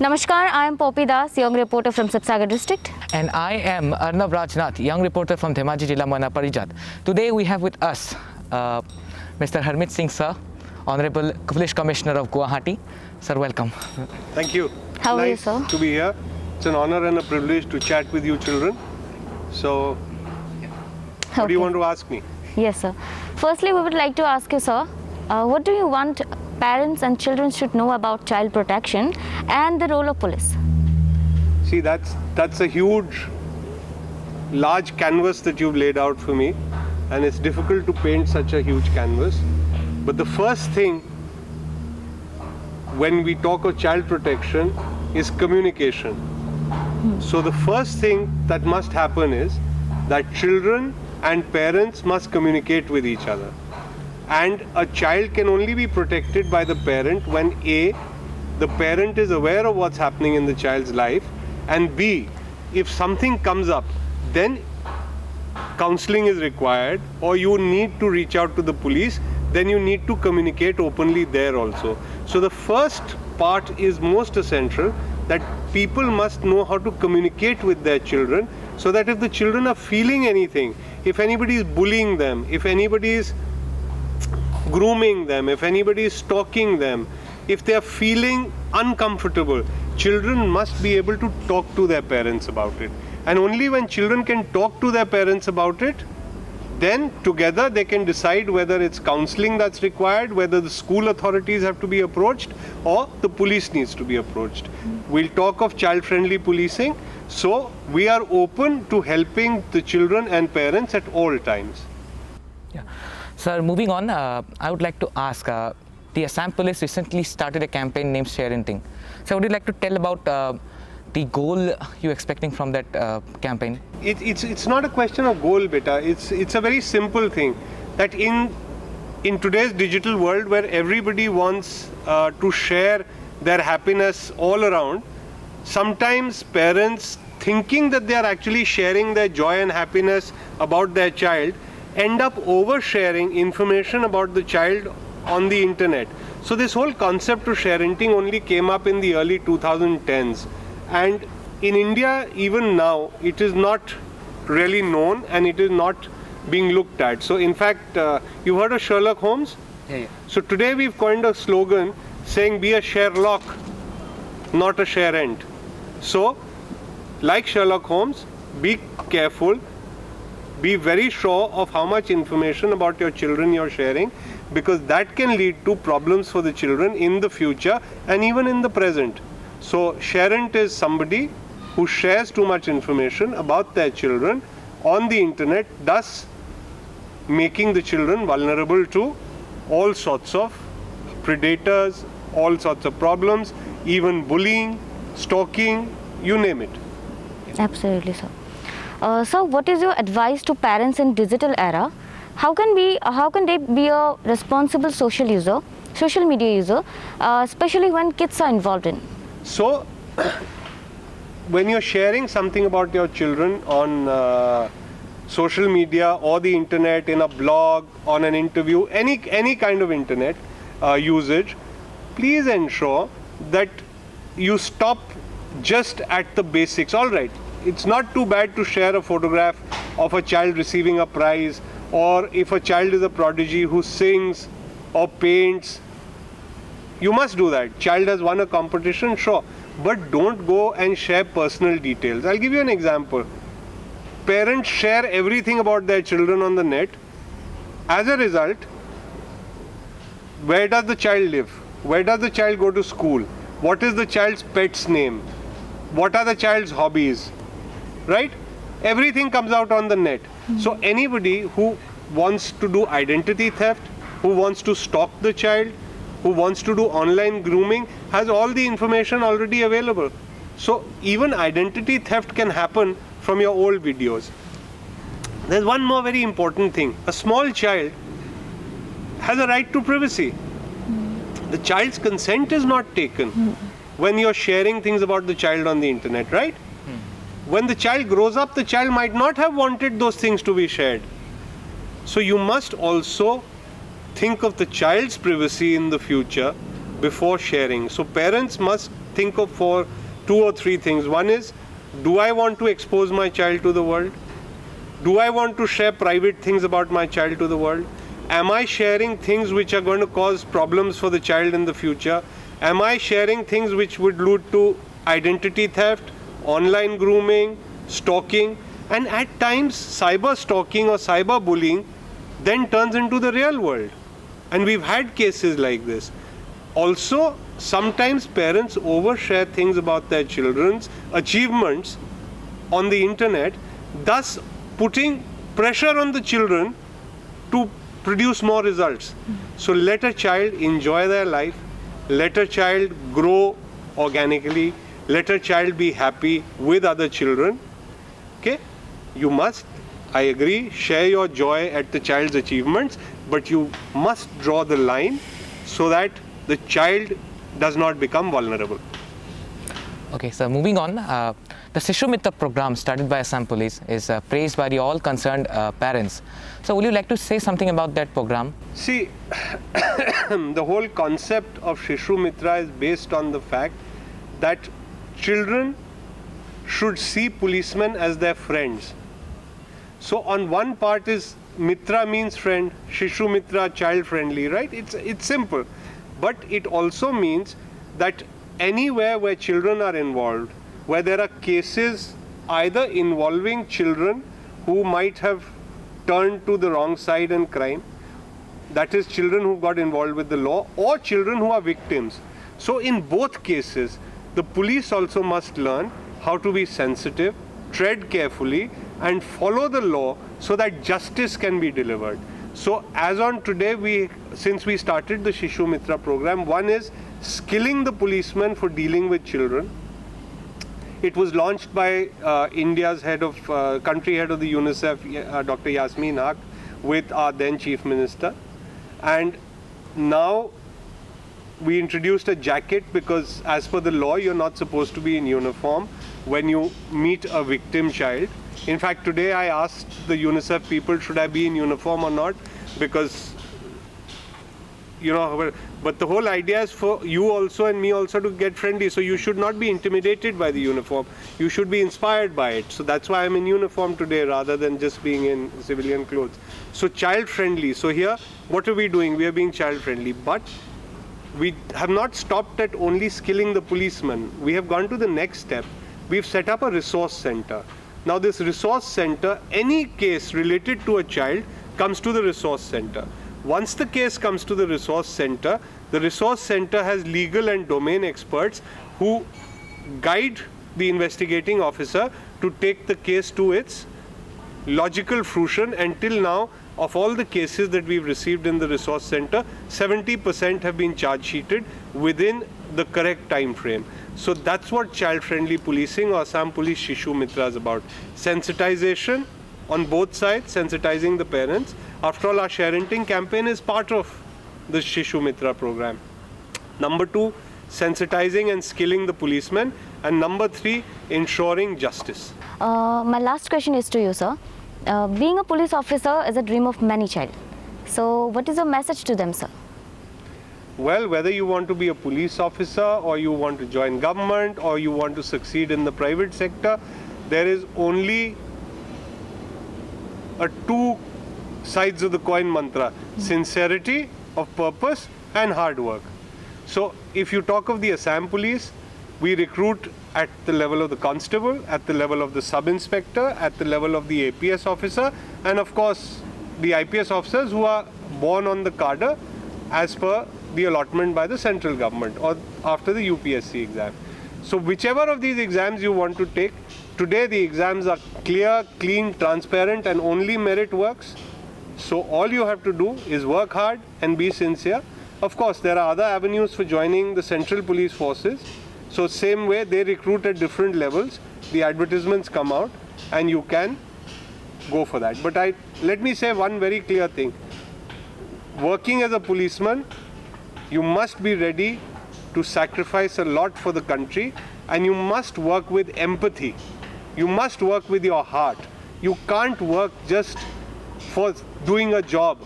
Namaskar, I am Poppy Das, young reporter from Sibsagar district. And I am Arnav Rajnath, young reporter from Dhemaji Jilla Moina Parijat. Today we have with us Mr. Harmeet Singh Sir, Honorable Police Commissioner of Guwahati. Sir, welcome. Thank you. How are you, Nice sir? to be here. It's an honor and a privilege to chat with you children. So, what do you want to ask me? Yes, sir. Firstly, we would like to ask you, sir, what do you want parents and children should know about child protection and the role of police? See, that's a huge, large canvas that you've laid out for me, and it's difficult to paint such a huge canvas. But the first thing when we talk of child protection is communication. So the first thing that must happen is that children and parents must communicate with each other. And a child can only be protected by the parent when A, the parent is aware of what's happening in the child's life, and B, if something comes up, then counseling is required, or you need to reach out to the police, then you need to communicate openly there also. So the first part is most essential, that people must know how to communicate with their children, so that if the children are feeling anything, if anybody is bullying them, if anybody is grooming them, if anybody is stalking them, if they are feeling uncomfortable, children must be able to talk to their parents about it. And only when children can talk to their parents about it, then together they can decide whether it's counseling that's required, whether the school authorities have to be approached, or the police needs to be approached. We'll talk of child-friendly policing. So we are open to helping the children and parents at all times. Yeah. Sir, moving on, I would like to ask, the Assam Police recently started a campaign named Sharenting. So would you like to tell about the goal you're expecting from that campaign? It's not a question of goal, beta. It's a very simple thing, that in today's digital world where everybody wants to share their happiness all around, sometimes parents, thinking that they are actually sharing their joy and happiness about their child, end up oversharing information about the child on the internet. So this whole concept of sharenting only came up in the early 2010s, and in India even now it is not really known and it is not being looked at. So in fact, you've heard of Sherlock Holmes? Yeah. So today we've coined a slogan saying, be a Sherlock, not a Sharent. So like Sherlock Holmes, be careful, be very sure of how much information about your children you're sharing, because that can lead to problems for the children in the future and even in the present. So Sharent is somebody who shares too much information about their children on the internet, thus making the children vulnerable to all sorts of predators, all sorts of problems, even bullying, stalking, you name it. Absolutely, sir. So, what is your advice to parents in digital era? How can they be a responsible social media user, especially when kids are involved in? So, when you're sharing something about your children on social media or the internet, in a blog, on an interview, any kind of internet usage, please ensure that you stop just at the basics. All right, it's not too bad to share a photograph of a child receiving a prize, or if a child is a prodigy who sings or paints, you must do that. Child has won a competition, sure, but don't go and share personal details. I'll give you an example. Parents share everything about their children on the net. As a result, where does the child live? Where does the child go to school? What is the child's pet's name? What are the child's hobbies? Right? Everything comes out on the net. So anybody who wants to do identity theft, who wants to stalk the child, who wants to do online grooming, has all the information already available. So even identity theft can happen from your old videos. There's one more very important thing. A small child has a right to privacy. The child's consent is not taken when you're sharing things about the child on the internet, right? When the child grows up, the child might not have wanted those things to be shared. So you must also think of the child's privacy in the future before sharing. So parents must think of for 2 or 3 things. One is, do I want to expose my child to the world? Do I want to share private things about my child to the world? Am I sharing things which are going to cause problems for the child in the future? Am I sharing things which would lead to identity theft, online grooming, stalking? And at times, cyber stalking or cyber bullying then turns into the real world. And we've had cases like this. Also, sometimes parents overshare things about their children's achievements on the internet, thus putting pressure on the children to produce more results. So let a child enjoy their life, let a child grow organically, let a child be happy with other children. Okay? You must, I agree, share your joy at the child's achievements, but you must draw the line so that the child does not become vulnerable. Okay, so moving on, the Shishu Mitra program started by Assam Police is praised by the all concerned parents. So would you like to say something about that program? See, the whole concept of Shishu Mitra is based on the fact that children should see policemen as their friends. So on one part is Mitra means friend, Shishu Mitra child friendly, right? It's simple. But it also means that anywhere where children are involved, where there are cases either involving children who might have turned to the wrong side in crime, that is children who got involved with the law, or children who are victims. So in both cases, the police also must learn how to be sensitive, tread carefully, and follow the law so that justice can be delivered. So as on today, since we started the Shishu Mitra program, one is skilling the policemen for dealing with children. It was launched by India's country head of the UNICEF, Dr. Yasmin Haq, with our then Chief Minister. And now we introduced a jacket because as per the law, you're not supposed to be in uniform when you meet a victim child. In fact, today I asked the UNICEF people, should I be in uniform or not? Because, but the whole idea is for you also and me also to get friendly. So you should not be intimidated by the uniform. You should be inspired by it. So that's why I'm in uniform today rather than just being in civilian clothes. So child friendly. So here, what are we doing? We are being child friendly. But we have not stopped at only skilling the policemen. We have gone to the next step. We've set up a resource center. Now this resource center, any case related to a child comes to the resource center. Once the case comes to the resource center has legal and domain experts who guide the investigating officer to take the case to its logical fruition. Until now, of all the cases that we've received in the resource center, 70% have been charge sheeted within the correct time frame. So that's what child-friendly policing or Assam Police Shishu Mitra is about. Sensitization on both sides, sensitizing the parents. After all, our Sharenting campaign is part of the Shishu Mitra program. Number 2, sensitizing and skilling the policemen. And number 3, ensuring justice. My last question is to you, sir. Being a police officer is a dream of many child. So what is your message to them, sir? Well, whether you want to be a police officer or you want to join government or you want to succeed in the private sector, there is only a 2 sides of the coin mantra: sincerity of purpose and hard work. So if you talk of the Assam Police, we recruit at the level of the constable, at the level of the sub-inspector, at the level of the APS officer, and of course the IPS officers who are born on the cadre as per the allotment by the central government or after the UPSC exam. So whichever of these exams you want to take, today the exams are clear, clean, transparent, and only merit works. So all you have to do is work hard and be sincere. Of course, there are other avenues for joining the central police forces. So same way, they recruit at different levels. The advertisements come out and you can go for that. But let me say one very clear thing. Working as a policeman, you must be ready to sacrifice a lot for the country, and you must work with empathy. You must work with your heart. You can't work just for doing a job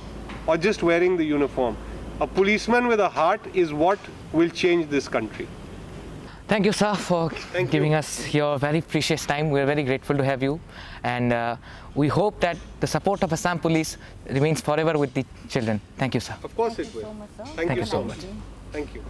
or just wearing the uniform. A policeman with a heart is what will change this country. Thank you, sir, for Thank giving you. us your very precious time. We're very grateful to have you, and we hope that the support of Assam Police remains forever with the children. Thank you, sir. Of course it will. so much, sir. Thank you you so so much. Thank you.